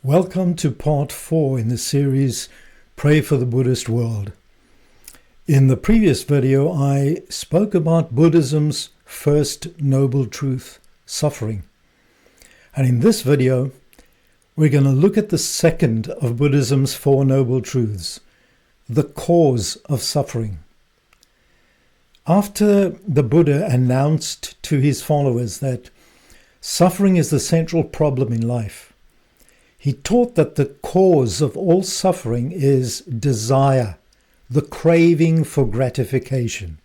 Welcome to part 4 in the series Pray for the Buddhist World. In the previous video, I spoke about Buddhism's first noble truth, suffering. And in this video, we're going to look at the second of Buddhism's four noble truths, the cause of suffering. After the Buddha announced to his followers that suffering is the central problem in life, he taught that the cause of all suffering is desire, the craving for gratification.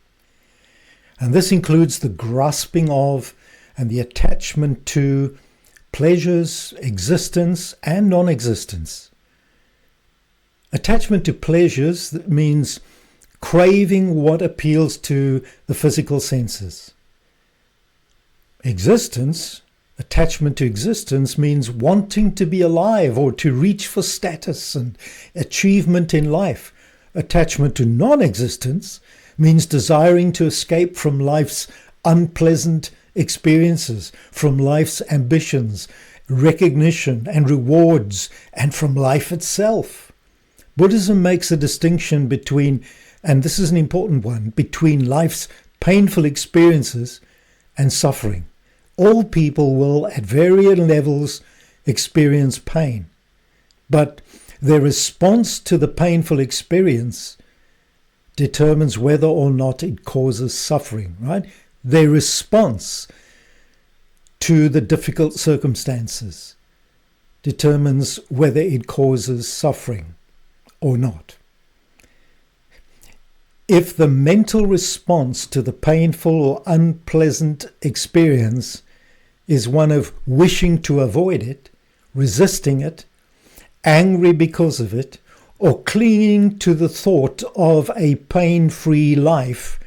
And this includes the grasping of and the attachment to pleasures, existence and non-existence. Attachment to pleasures means craving what appeals to the physical senses. Attachment to existence means wanting to be alive or to reach for status and achievement in life. Attachment to non-existence means desiring to escape from life's unpleasant experiences, from life's ambitions, recognition and rewards, and from life itself. Buddhism makes a distinction between, and this is an important one, between life's painful experiences and suffering. All people will, at varying levels, experience pain. But their response to the painful experience determines whether or not it causes suffering, right? Their response to the difficult circumstances determines whether it causes suffering or not. If the mental response to the painful or unpleasant experience is one of wishing to avoid it, resisting it, angry because of it, or clinging to the thought of a pain-free life,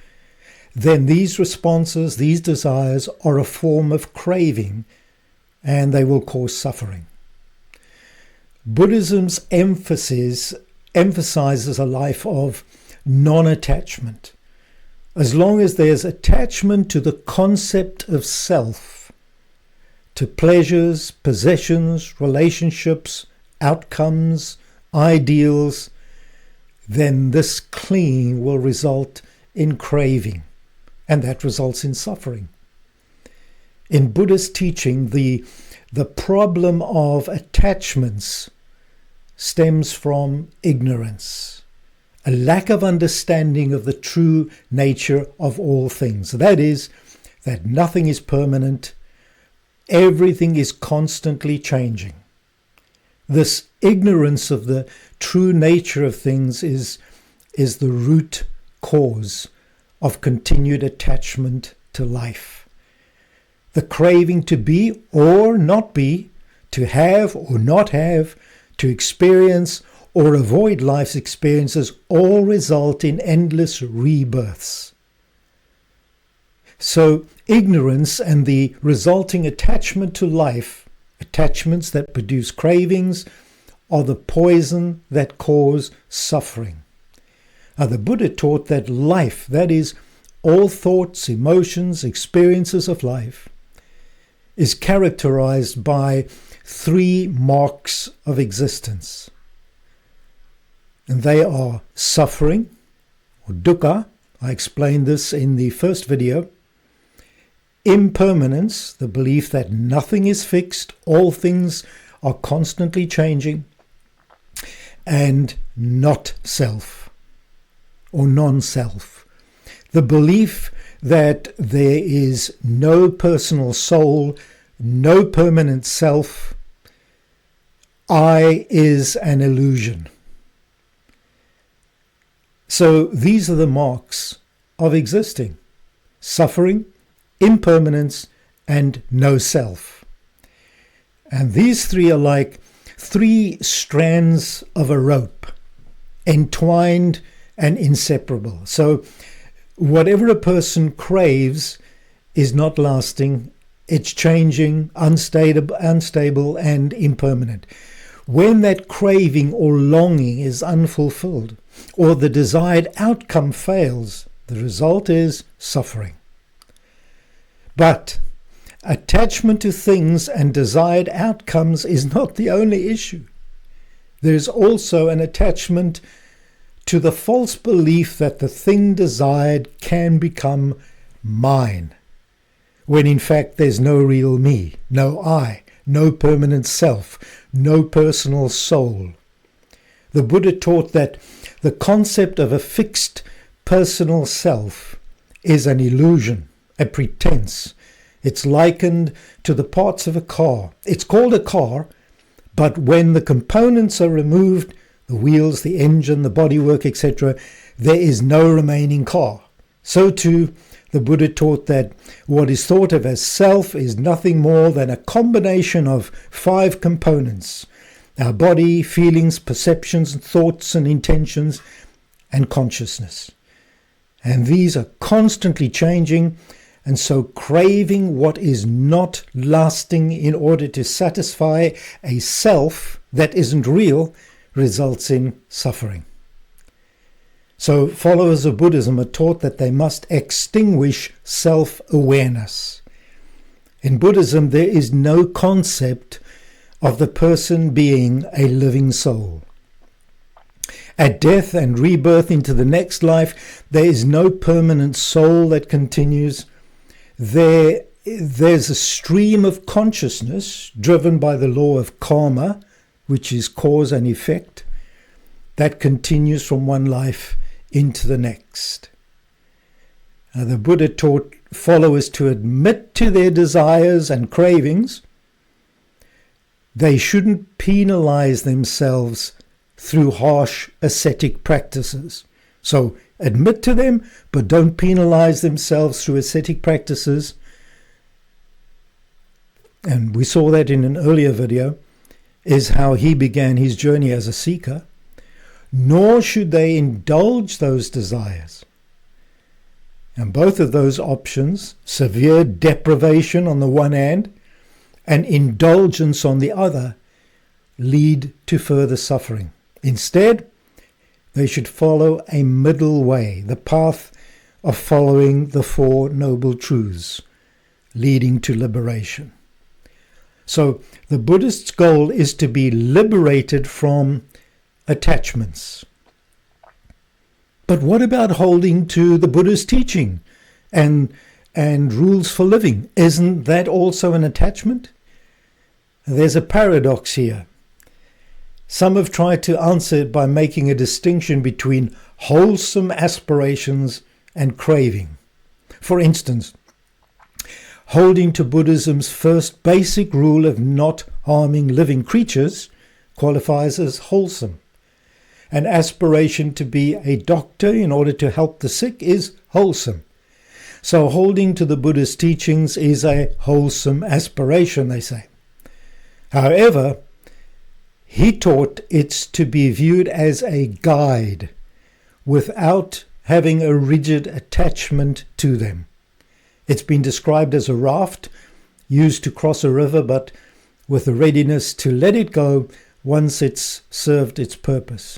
then these responses, these desires, are a form of craving, and they will cause suffering. Buddhism's emphasizes a life of non-attachment. As long as there's attachment to the concept of self, to pleasures, possessions, relationships, outcomes, ideals, then this clinging will result in craving, and that results in suffering. In Buddhist teaching, the problem of attachments stems from ignorance, a lack of understanding of the true nature of all things. That is, that nothing is permanent, everything is constantly changing. This ignorance of the true nature of things is the root cause of continued attachment to life. The craving to be or not be, to have or not have, to experience or avoid life's experiences all result in endless rebirths. So ignorance and the resulting attachment to life, attachments that produce cravings, are the poison that cause suffering. Now, the Buddha taught that life, that is, all thoughts, emotions, experiences of life, is characterized by three marks of existence. And they are suffering, or dukkha. I explained this in the first video. Impermanence, the belief that nothing is fixed, all things are constantly changing. And not self, or non-self, the belief that there is no personal soul, no permanent self. I is an illusion. So these are the marks of existing: suffering, impermanence, and no self. And these three are like three strands of a rope, entwined and inseparable. So whatever a person craves is not lasting, it's changing, unstable and impermanent. When that craving or longing is unfulfilled, or the desired outcome fails, the result is suffering. But attachment to things and desired outcomes is not the only issue. There is also an attachment to the false belief that the thing desired can become mine, when in fact there's no real me, no I, no permanent self, no personal soul. The Buddha taught that the concept of a fixed personal self is an illusion, a pretense. It's likened to the parts of a car. It's called a car, but when the components are removed, the wheels, the engine, the bodywork, etc., there is no remaining car. So too, the Buddha taught that what is thought of as self is nothing more than a combination of 5 components: our body, feelings, perceptions, thoughts and intentions, and consciousness. And these are constantly changing, and so craving what is not lasting in order to satisfy a self that isn't real results in suffering. So followers of Buddhism are taught that they must extinguish self-awareness. In Buddhism, there is no concept of the person being a living soul. At death and rebirth into the next life, there is no permanent soul that continues. There's a stream of consciousness driven by the law of karma, which is cause and effect, that continues from one life into the next. Now, the Buddha taught followers to admit to their desires and cravings. They shouldn't penalize themselves through harsh ascetic practices. So admit to them, but don't penalize themselves through ascetic practices. And we saw that in an earlier video, is how he began his journey as a seeker. Nor should they indulge those desires. And both of those options, severe deprivation on the one hand and indulgence on the other, lead to further suffering. Instead, they should follow a middle way, the path of following the 4 noble truths, leading to liberation. So the Buddhist's goal is to be liberated from attachments. But what about holding to the Buddha's teaching and rules for living? Isn't that also an attachment? There's a paradox here. Some have tried to answer it by making a distinction between wholesome aspirations and craving. For instance, holding to Buddhism's first basic rule of not harming living creatures qualifies as wholesome. An aspiration to be a doctor in order to help the sick is wholesome. So holding to the Buddha's teachings is a wholesome aspiration, they say. However, he taught it's to be viewed as a guide without having a rigid attachment to them. It's been described as a raft used to cross a river, but with a readiness to let it go once it's served its purpose.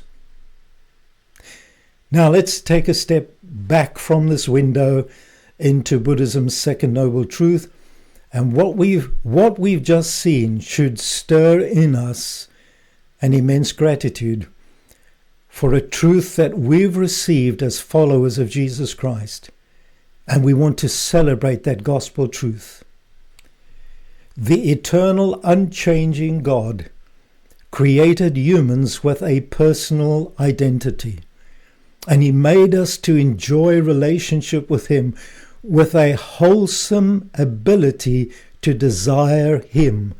Now let's take a step back from this window into Buddhism's second noble truth, and what we've just seen should stir in us an immense gratitude for a truth that we've received as followers of Jesus Christ, and we want to celebrate that gospel truth. The eternal, unchanging God created humans with a personal identity, and he made us to enjoy relationship with him with a wholesome ability to desire him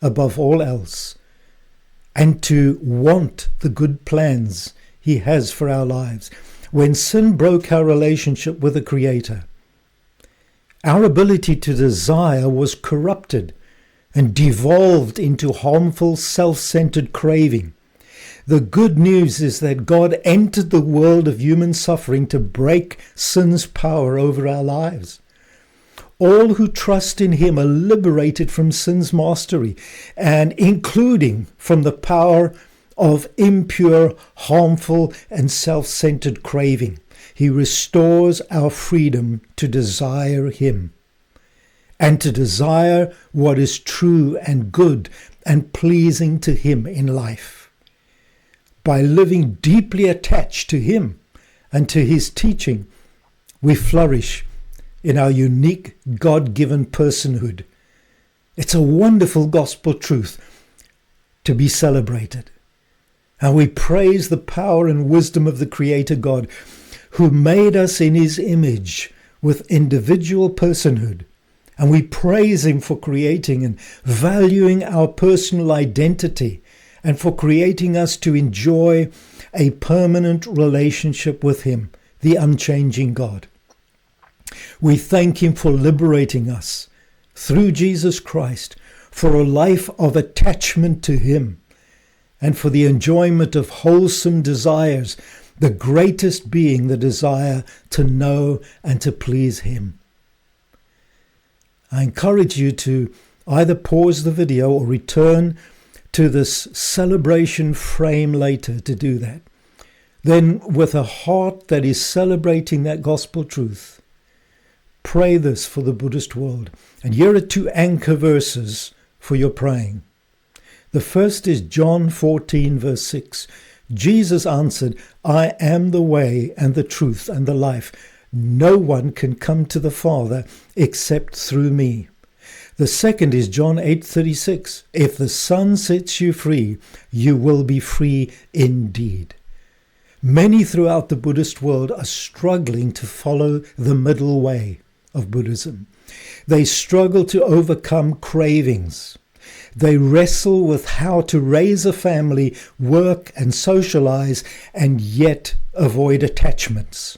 above all else and to want the good plans he has for our lives. When sin broke our relationship with the Creator, our ability to desire was corrupted and devolved into harmful, self-centered craving. The good news is that God entered the world of human suffering to break sin's power over our lives. All who trust in him are liberated from sin's mastery, and including from the power of impure, harmful, and self-centered craving. He restores our freedom to desire him. and to desire what is true and good and pleasing to Him in life. By living deeply attached to Him and to His teaching, we flourish in our unique God-given personhood. It's a wonderful gospel truth to be celebrated. And we praise the power and wisdom of the Creator God, who made us in His image with individual personhood. And we praise Him for creating and valuing our personal identity, and for creating us to enjoy a permanent relationship with Him, the unchanging God. We thank Him for liberating us through Jesus Christ for a life of attachment to Him, and for the enjoyment of wholesome desires, the greatest being the desire to know and to please Him. I encourage you to either pause the video or return to this celebration frame later to do that. Then, with a heart that is celebrating that gospel truth, pray this for the Buddhist world. And here are 2 anchor verses for your praying. The first is John 14, verse 6. Jesus answered, "I am the way and the truth and the life. No one can come to the Father except through me." The second is John 8:36. "If the Son sets you free, you will be free indeed." Many throughout the Buddhist world are struggling to follow the middle way of Buddhism. They struggle to overcome cravings. They wrestle with how to raise a family, work and socialize, and yet avoid attachments.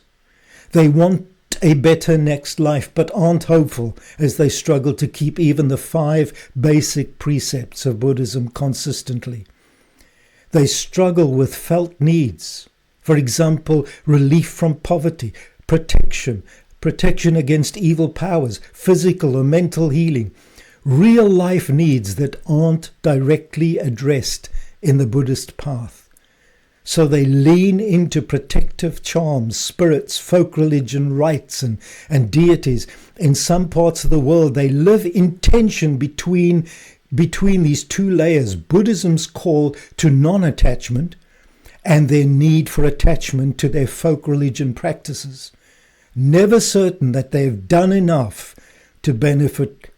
They want a better next life, but aren't hopeful as they struggle to keep even the 5 basic precepts of Buddhism consistently. They struggle with felt needs. For example, relief from poverty, protection against evil powers, physical or mental healing, real life needs that aren't directly addressed in the Buddhist path. So they lean into protective charms, spirits, folk religion, rites and deities. In some parts of the world, they live in tension between these 2 layers, Buddhism's call to non-attachment and their need for attachment to their folk religion practices, never certain that they've done enough to benefit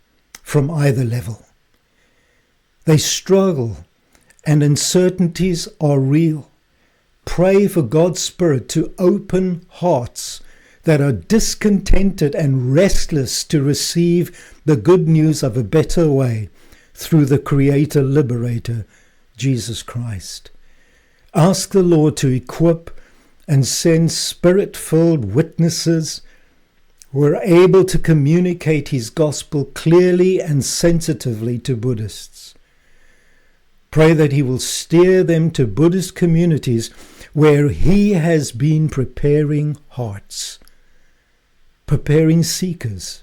from either level. They struggle, and uncertainties are real. Pray for God's Spirit to open hearts that are discontented and restless to receive the good news of a better way through the Creator Liberator, Jesus Christ. Ask the Lord to equip and send Spirit-filled witnesses who are able to communicate His gospel clearly and sensitively to Buddhists. Pray that He will steer them to Buddhist communities where He has been preparing hearts, preparing seekers.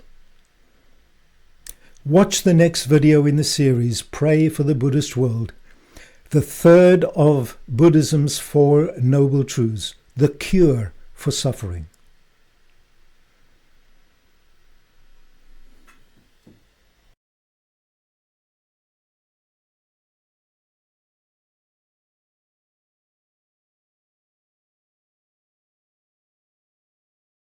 Watch the next video in the series, Pray for the Buddhist World, the third of Buddhism's 4 noble truths, the cure for suffering.